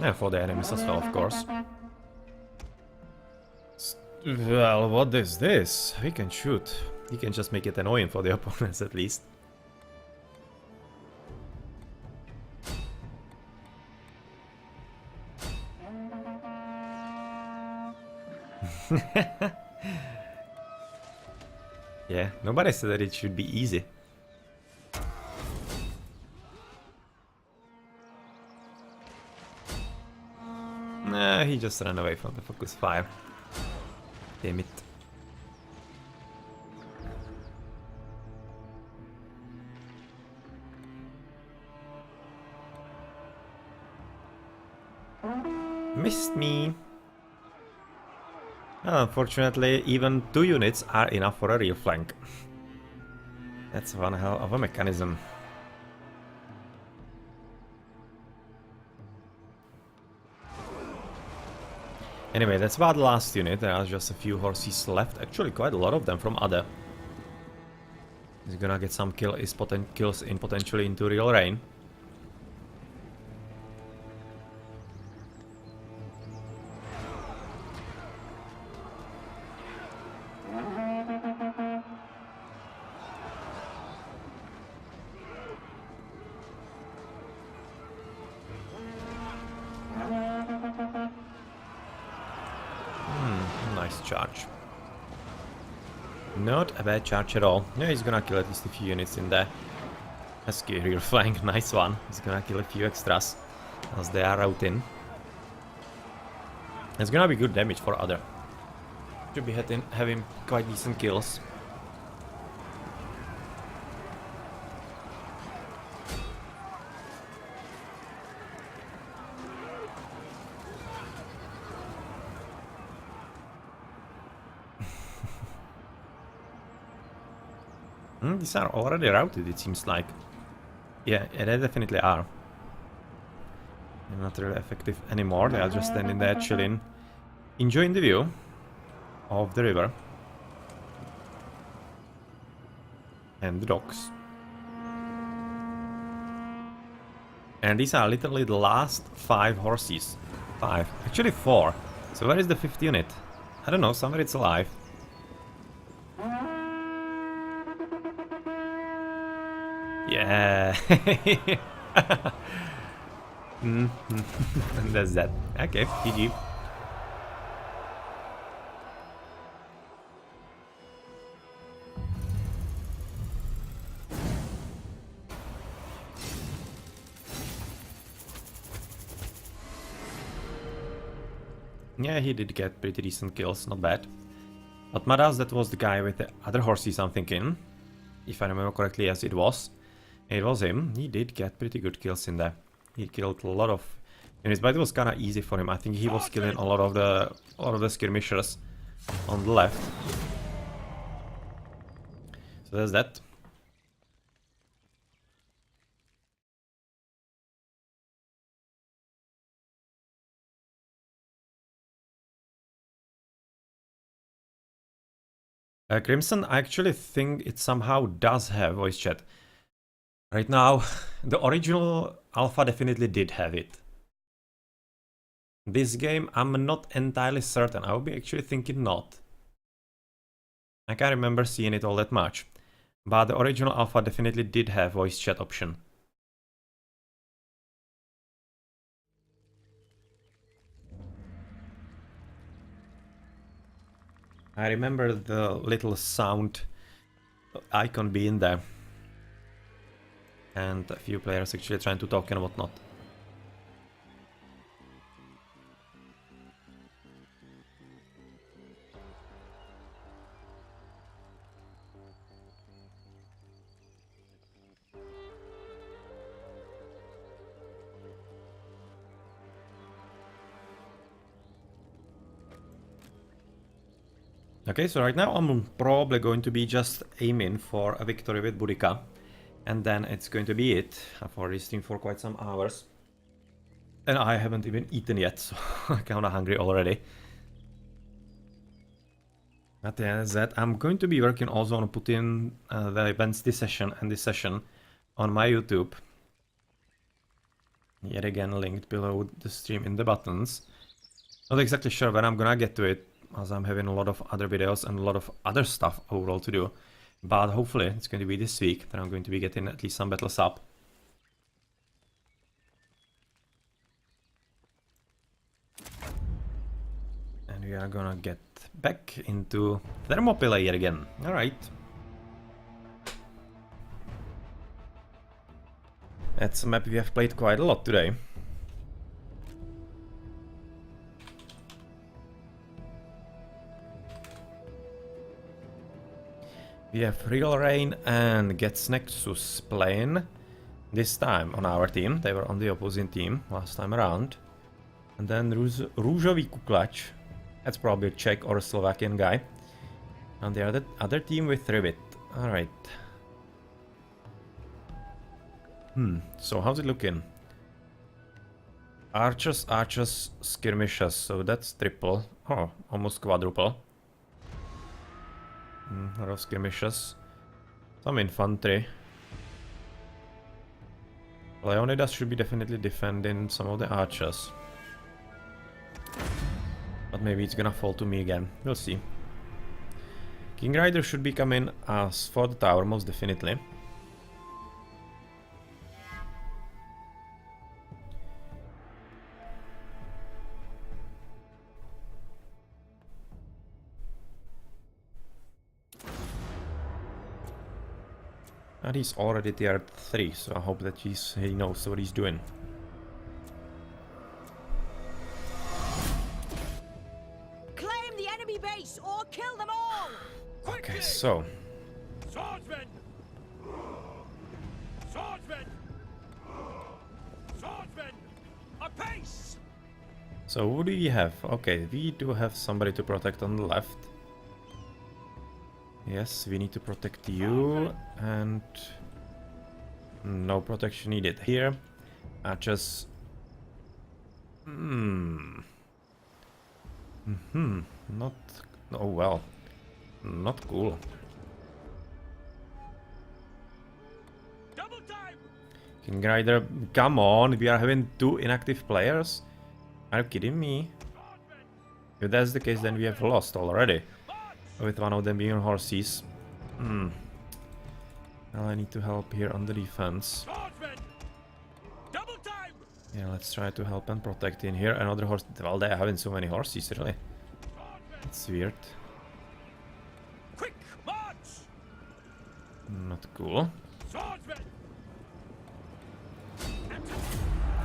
Speaker 1: And for the enemies as well, of course. Well, what is this? We can shoot. We can just make it annoying for the opponents at least. Yeah, nobody said that it should be easy. Nah, he just ran away from the focus fire. Damn it. Missed me. Well, unfortunately, even 2 units are enough for a real flank. That's one hell of a mechanism. Anyway, that's about the last unit. There are just a few horses left. Actually, quite a lot of them from other. He's gonna get some kills in potentially into real rain. Nice charge. Not a bad charge at all. Yeah, he's gonna kill at least a few units in there. That's a rear flank, nice one. He's gonna kill a few extras as they are out in. It's gonna be good damage for other. Should be having quite decent kills. These are already routed, it seems like. Yeah, they definitely are. They're not really effective anymore. They are just standing there chilling, enjoying the view of the river and the docks. And these are literally the last 5 horses. 5. Actually 4. So where is the 5th unit? I don't know, somewhere it's alive. Yeah. And that's that. Okay, GG. Yeah, he did get pretty decent kills, not bad. But Madas, that was the guy with the other horses, I'm thinking. If I remember correctly, yes, it was. It was him. He did get pretty good kills in there. He killed a lot of units, but it was kind of easy for him. I think he was killing a lot of the skirmishers on the left. So there's that. Crimson, I actually think it somehow does have voice chat. Right now, the original alpha definitely did have it. This game, I'm not entirely certain. I would be actually thinking not. I can't remember seeing it all that much. But the original alpha definitely did have voice chat option. I remember the little sound icon being there. And a few players actually trying to talk and whatnot. Okay, so right now I'm probably going to be just aiming for a victory with Boudica. And then it's going to be it. I've already streamed for quite some hours. And I haven't even eaten yet, so I'm kinda hungry already. But yeah, that's that. I'm going to be working also on putting the events this session and this session on my YouTube. Yet again, linked below the stream in the buttons. Not exactly sure when I'm gonna get to it, as I'm having a lot of other videos and a lot of other stuff overall to do. But hopefully it's going to be this week that I'm going to be getting at least some battles up. And we are gonna get back into Thermopylae yet again. Alright. That's a map we have played quite a lot today. We have Real Rain and Gets Nexus playing this time on our team. They were on the opposing team last time around. And then Růžový kuklač. That's probably a Czech or a Slovakian guy. And the other team with Rivet. Alright. So how's it looking? Archers, archers, skirmishers. So that's triple. Oh, almost quadruple. A lot of skirmishers. Some infantry. Leonidas should be definitely defending some of the archers. But maybe it's gonna fall to me again. We'll see. King Rider should be coming as for the tower, most definitely. And he's already tier 3, so I hope that he knows what he's doing.
Speaker 2: Claim the enemy base or
Speaker 1: So.
Speaker 3: Swordsman! Swordsman! Swordsman! Apace!
Speaker 1: So who do we have? Okay, we do have somebody to protect on the left. Yes, we need to protect you, and no protection needed here. Archers. Not. Oh well. Not cool.
Speaker 3: Double time!
Speaker 1: King Rider, come on, we are having 2 inactive players? Are you kidding me? If that's the case, then we have lost already. With one of them being horses. Well, I need to help here on the defense.
Speaker 3: Swordsman! Double time!
Speaker 1: Yeah, let's try to help and protect in here. Another horse. Well, they are having so many horses, really. It's weird.
Speaker 3: Quick march!
Speaker 1: Not cool.
Speaker 3: Swordsman!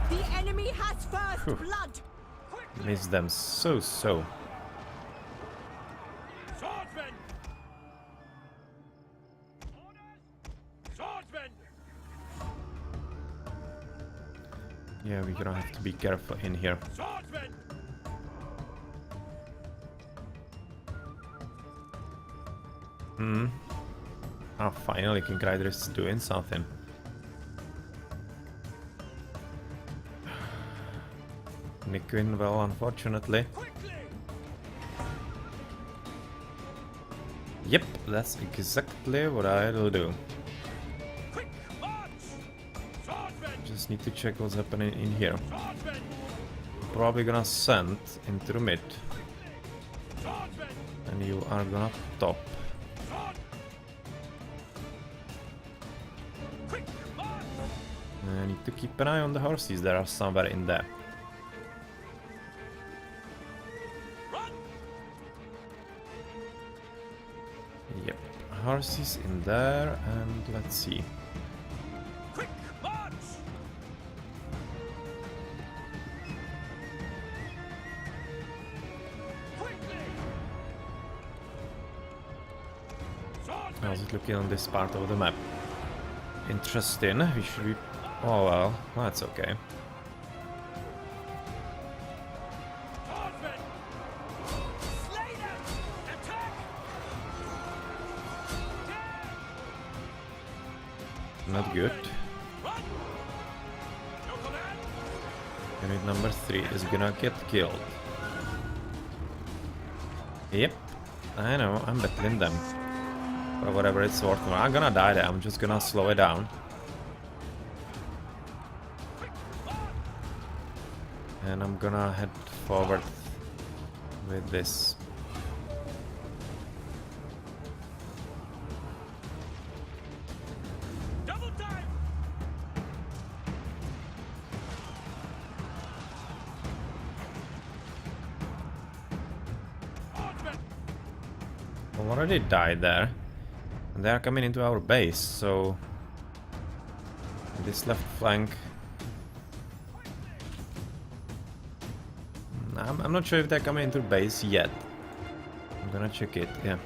Speaker 2: The enemy has first
Speaker 1: Phew.
Speaker 2: blood.
Speaker 1: Miss them so.
Speaker 3: Swordsman! Orders! Swordsman!
Speaker 1: Yeah, we're gonna have to be careful in here.
Speaker 3: Swordsman!
Speaker 1: Ah, finally, King Rider is doing something. Niquin, well, unfortunately.
Speaker 3: Quickly!
Speaker 1: Yep, that's exactly what I'll do.
Speaker 3: Quick march! Swordsman!
Speaker 1: Just need to check what's happening in here.
Speaker 3: Swordsman!
Speaker 1: Probably gonna send into the mid,
Speaker 3: Swordsman!
Speaker 1: and you are gonna top.
Speaker 3: Sword! Quick march!
Speaker 1: I need to keep an eye on the horses. There are somewhere in there.
Speaker 3: Run!
Speaker 1: Yep, horses in there, and let's see.
Speaker 3: Quick march! Quickly! Swordsman!
Speaker 1: How's it looking on this part of the map? Interesting. We should be. Oh well, that's okay.
Speaker 3: Swordsman! Slay them! Attack!
Speaker 1: Not good.
Speaker 3: Run! Your command!
Speaker 1: Unit number 3 is gonna get killed. Yep, I know, I'm battling them. Or whatever it's worth. I'm gonna die there, I'm just gonna slow it down. And I'm gonna head forward with this.
Speaker 3: Double time! Swordsman!
Speaker 1: Already died there. And they are coming into our base, so this left flank. I'm not sure if they're coming into base yet. I'm gonna check it, yeah.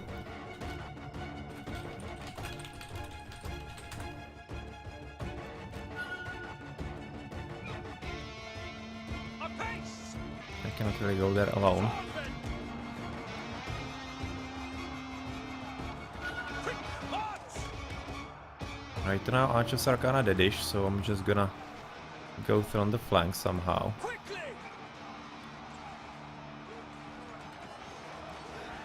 Speaker 3: Apace!
Speaker 1: I cannot really go there alone.
Speaker 3: Swordsman! Quick march!
Speaker 1: Right now archers are kinda deadish, so I'm just gonna go through on the flank somehow.
Speaker 3: Quickly!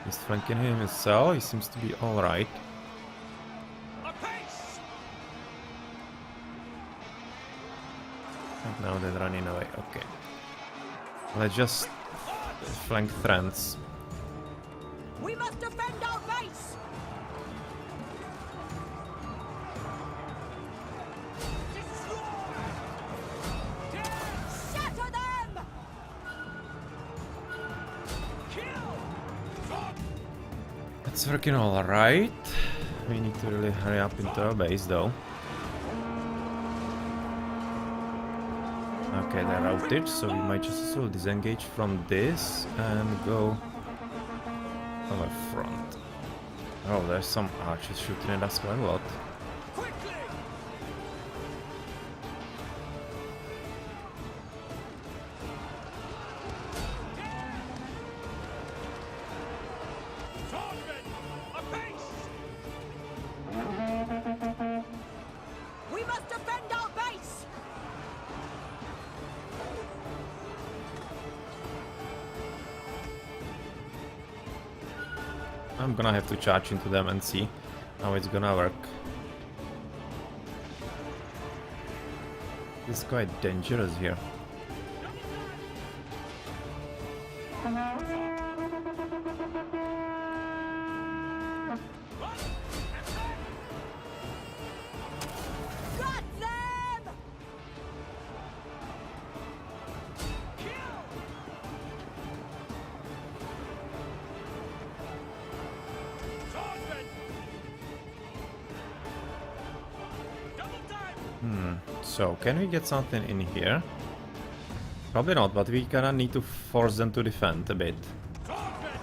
Speaker 1: He's flanking him himself, he seems to be alright.
Speaker 3: Apace!
Speaker 1: And now they're running away, okay. Let's just flank Thrands.
Speaker 2: We must defend our base. Shatter them.
Speaker 3: Kill! Sword!
Speaker 1: It's working alright. We need to really hurry up into our base though. Okay, they're routed, so we might just as well disengage from this and go our front. Oh, there's some archers shooting at us quite a lot.
Speaker 3: Quickly! Swordsman! A base!
Speaker 2: We must defend our base!
Speaker 1: I'm gonna have to charge into them and see how it's gonna work. It's quite dangerous here.
Speaker 2: Got them!
Speaker 3: Kill! Swordsman! Double time!
Speaker 1: So, can we get something in here? Probably not, but we gonna need to force them to defend a bit.
Speaker 3: Swordsman!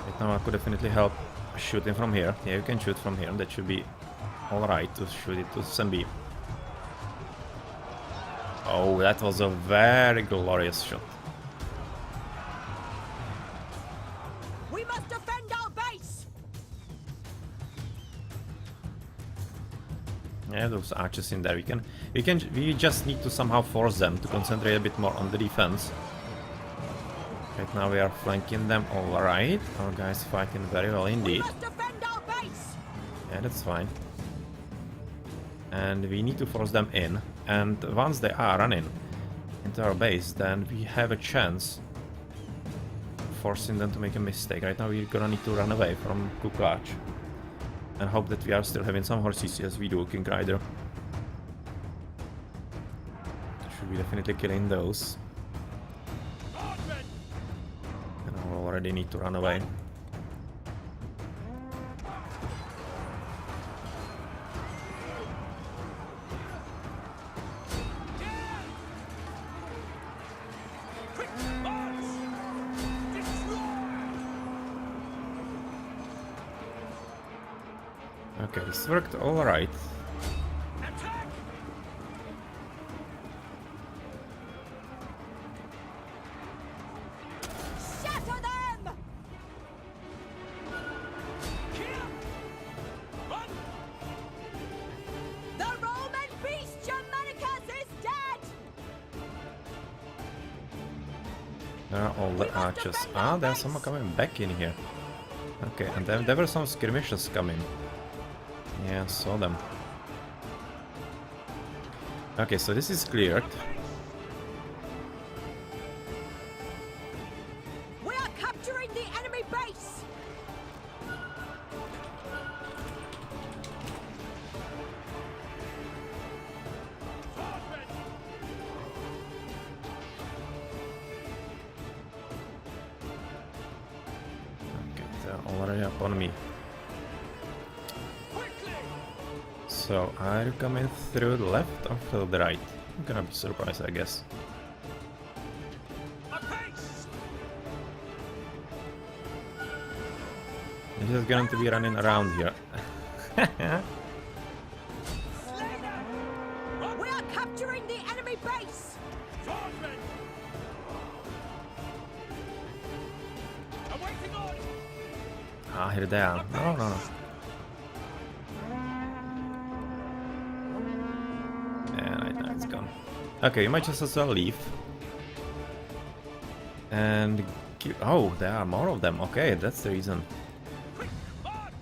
Speaker 1: Right now I could definitely help shooting from here. Yeah, you can shoot from here. That should be alright to shoot it to Sembi. Oh, that was a very glorious shot.
Speaker 2: We must defend our base!
Speaker 1: Yeah, those archers in there. We just need to somehow force them to concentrate a bit more on the defense. Right now we are flanking them alright. Our guys fighting very well
Speaker 2: We
Speaker 1: indeed.
Speaker 2: must defend our base!
Speaker 1: Yeah, that's fine. And we need to force them in. And once they are running into our base, then we have a chance forcing them to make a mistake. Right now we're gonna need to run away from Kuklach and hope that we are still having some horses. Yes, we do, King Rider. Should be definitely killing those.
Speaker 3: Swordsman!
Speaker 1: And I already need to run away.
Speaker 3: Quick march! Destroy!
Speaker 1: Okay, this worked alright.
Speaker 3: Attack!
Speaker 2: Shatter them!
Speaker 3: Kill! Run!
Speaker 2: The Roman beast Germanicus is dead!
Speaker 1: Where are all the archers? Ah, there's someone coming back in here. Okay, and then there were some skirmishers coming. Yeah, I saw them. Okay, so this is cleared.
Speaker 2: We are capturing the enemy base!
Speaker 3: Swordsman!
Speaker 1: Okay, they're already up on me.
Speaker 3: Quickly!
Speaker 1: So, are you coming through the left or through the right? I'm gonna be surprised, I guess.
Speaker 3: A base!
Speaker 1: This is going to be running around here.
Speaker 3: Slay them! Run!
Speaker 2: We are capturing the enemy base!
Speaker 3: Swordsman! Awaiting orders!
Speaker 1: Ah, here they are. No, no, no. Yeah, right now it's gone. Okay, you might just as well leave. And... Oh, there are more of them. Okay, that's the reason.
Speaker 3: Quick march!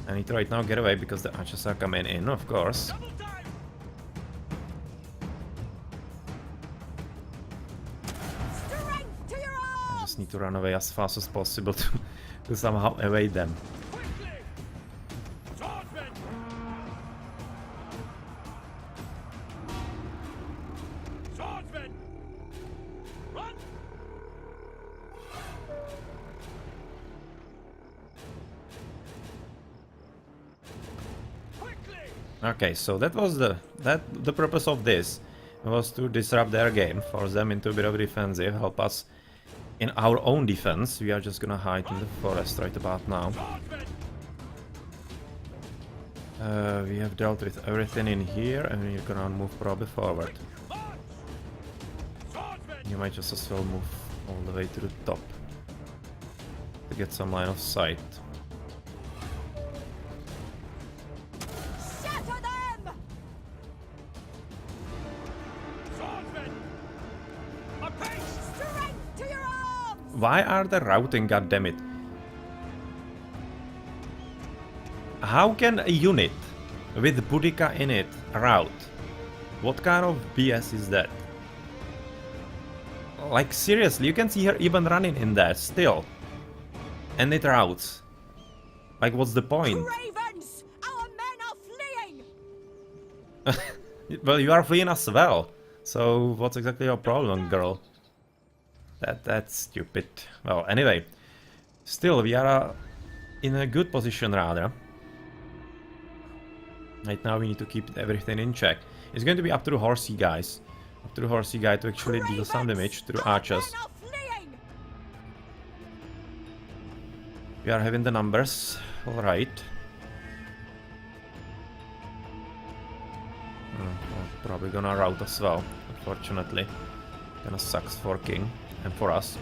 Speaker 1: I need to right now get away because the archers are coming in, of course.
Speaker 3: Double time!
Speaker 2: Strength to your
Speaker 1: I
Speaker 2: arms!
Speaker 1: just need to run away as fast as possible to somehow evade them.
Speaker 3: Quickly! Swordsman! Swordsman! Run! Quickly!
Speaker 1: Okay, so that was the purpose of this. was to disrupt their game, force them into a bit of defensive, help us in our own defense. We are just gonna hide in the forest right about now. We have dealt with everything in here, and we're gonna move probably forward. You might just as well move all the way to the top to get some line of sight.
Speaker 2: Shatter them!
Speaker 3: Swordsmen! Apace!
Speaker 2: Strength to your arms!
Speaker 1: Why are they routing, goddammit? How can a unit with Boudica in it route? What kind of BS is that? Like seriously, you can see her even running in there still. And it routes. Like what's the point?
Speaker 2: Ravens! Our men are fleeing!
Speaker 1: Well, you are fleeing as well. So what's exactly your problem, girl? That's stupid. Well, anyway. Still, we are in a good position rather. Right now we need to keep everything in check. It's going to be up to the horsey guys. Up to the horsey guy to actually deal some damage to the archers. We are having the numbers. Alright. Probably gonna rout as well, unfortunately. Kinda sucks for King and for us.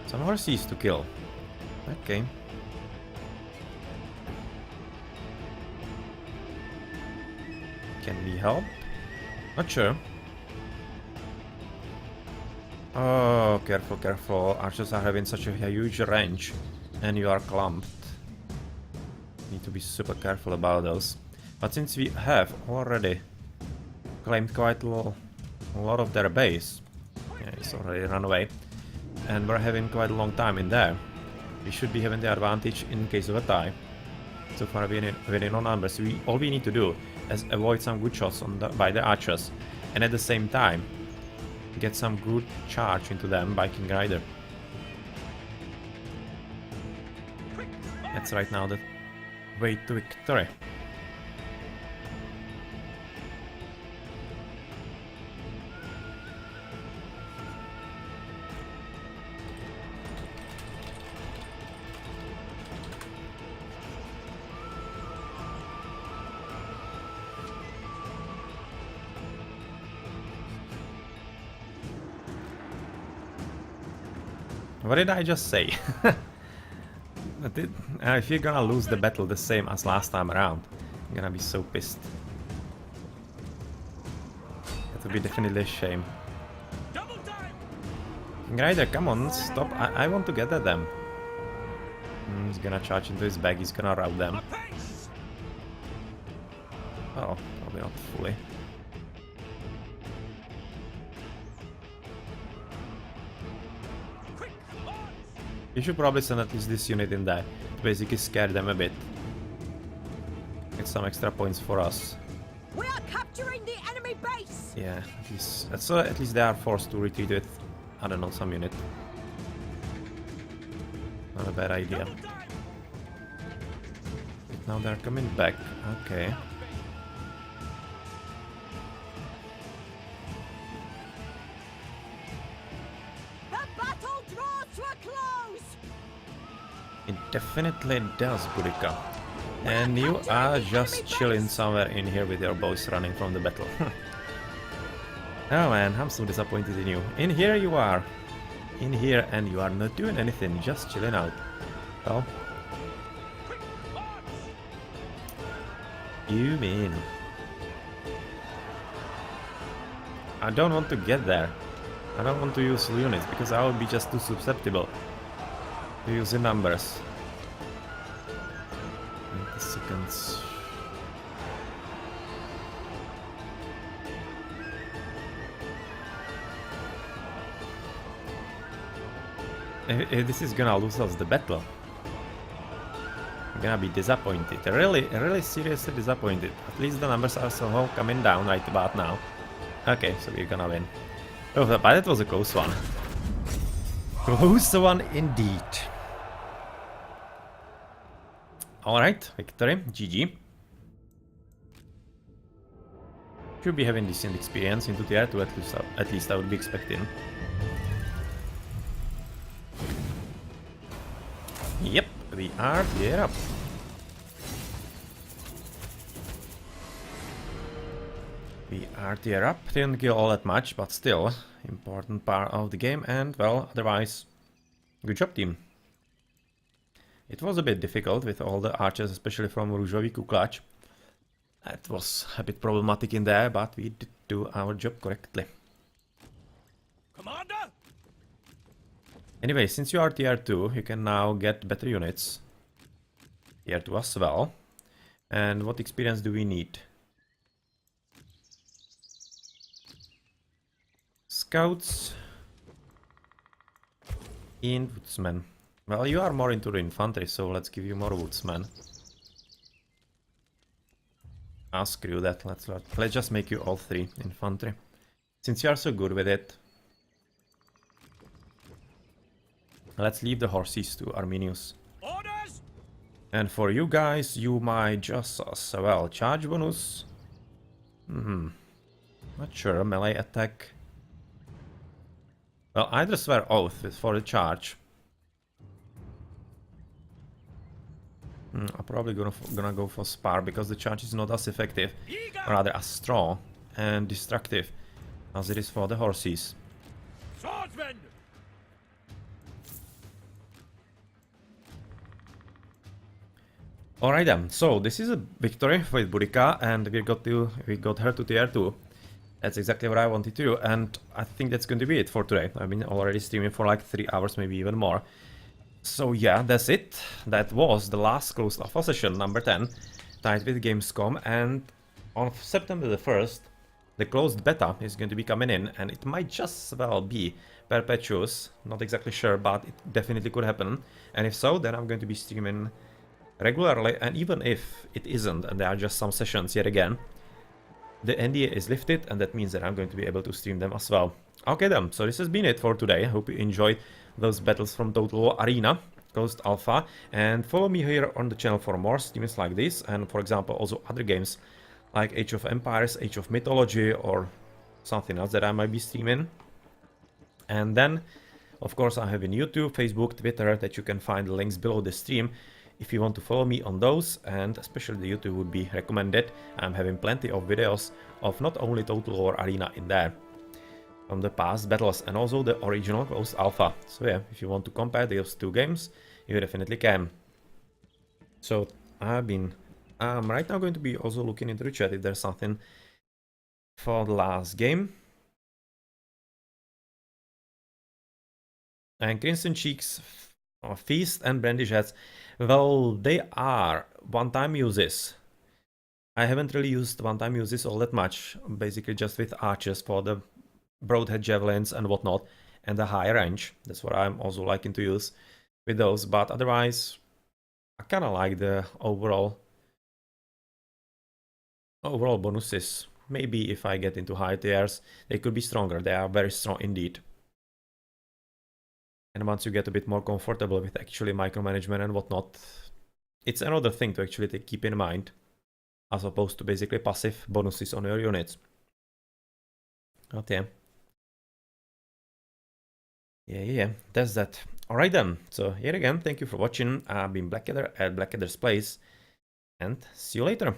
Speaker 1: Some horses to kill. Okay. Can we help? Not sure. Oh, careful, careful. Archers are having such a huge range. And you are clumped. Need to be super careful about those. But since we have already claimed quite a lot of their base. Yeah, it's already run away. And we're having quite a long time in there. We should be having the advantage in case of a tie. So far winning on numbers. All we need to do is avoid some good shots by the archers. And at the same time, get some good charge into them by King Rider. That's right now the way to victory. What did I just say? If you're gonna lose the battle the same as last time around, I'm gonna be so pissed. That would be definitely a shame. King Rider, come on, stop. I want to get at them. He's gonna charge into his bag, he's gonna rout them. Oh, probably not fully. You should probably send at least this unit in there to basically scare them a bit. Get some extra points for us.
Speaker 2: We are capturing the enemy base.
Speaker 1: Yeah, at least they are forced to retreat with, I don't know, some unit. Not a bad idea. Now they're coming back. Okay. It definitely does, Boudica. And you are just chilling somewhere in here with your boys running from the battle. Oh man, I'm so disappointed in you. In here you are. In here and you are not doing anything, just chilling out. Well. You mean. I don't want to get there. I don't want to use units because I will be just too susceptible to use the numbers. 20 seconds. If this is gonna lose us the battle, I'm gonna be disappointed. Really seriously disappointed. At least the numbers are somehow coming down right about now. Okay, so we're gonna win. Oh, but that was a close one. Close one indeed. Alright, victory, GG. Should be having decent experience into tier 2, at least I would be expecting. Yep, we are tier up. We are tier up, didn't kill all that much, but still, important part of the game, and well, otherwise, good job team. It was a bit difficult with all the archers, especially from Růžový kuklač. That was a bit problematic in there, but we did do our job correctly.
Speaker 3: Commander?
Speaker 1: Anyway, since you are tier 2, you can now get better units. Tier 2 as well. And what experience do we need? Scouts and woodsmen. Well, you are more into the infantry, so let's give you more woodsmen. Ah, screw that. Let's just make you all 3 infantry, since you are so good with it. Let's leave the horses to Arminius.
Speaker 3: Orders?
Speaker 1: And for you guys, you might just as well charge bonus. Not sure. Melee attack. Well, either swear oath for the charge. I'm probably gonna go for spar because the charge is not as effective, rather as strong and destructive as it is for the horses.
Speaker 3: Swordsman!
Speaker 1: Alright then, so this is a victory with Boudica, and we got her to tier 2. That's exactly what I wanted to do, and I think that's going to be it for today. I've been already streaming for like 3 hours, maybe even more. So yeah, that's it. That was the last closed alpha session, number 10, tied with Gamescom, and on September the 1st, the closed beta is going to be coming in, and it might just well be Perpetuous. Not exactly sure, but it definitely could happen. And if so, then I'm going to be streaming regularly, and even if it isn't, and there are just some sessions yet again, the NDA is lifted, and that means that I'm going to be able to stream them as well. Okay then, so this has been it for today. I hope you enjoyed those battles from Total War Arena, Closed Alpha, and follow me here on the channel for more streams like this, and for example also other games like Age of Empires, Age of Mythology, or something else that I might be streaming. And then, of course, I have in YouTube, Facebook, Twitter, that you can find the links below the stream if you want to follow me on those, and especially the YouTube would be recommended. I'm having plenty of videos of not only Total War Arena in there, from the past battles, and also the original Closed Alpha. So yeah, if you want to compare those 2 games, you definitely can. So I'm right now going to be also looking into the chat if there's something for the last game. And Crimson Cheeks, Feast and Brandish Heads, well, they are one-time uses. I haven't really used one-time uses all that much, basically just with archers for the broadhead javelins and whatnot, and the high range. That's what I'm also liking to use with those, but otherwise, I kind of like the overall bonuses. Maybe if I get into high tiers, they could be stronger. They are very strong indeed. And once you get a bit more comfortable with actually micromanagement and whatnot, it's another thing to actually keep in mind, as opposed to basically passive bonuses on your units. Okay. Yeah, that's that. Alright then, so yet again, thank you for watching. I've been Blackadder at Blackadder's Place, and see you later.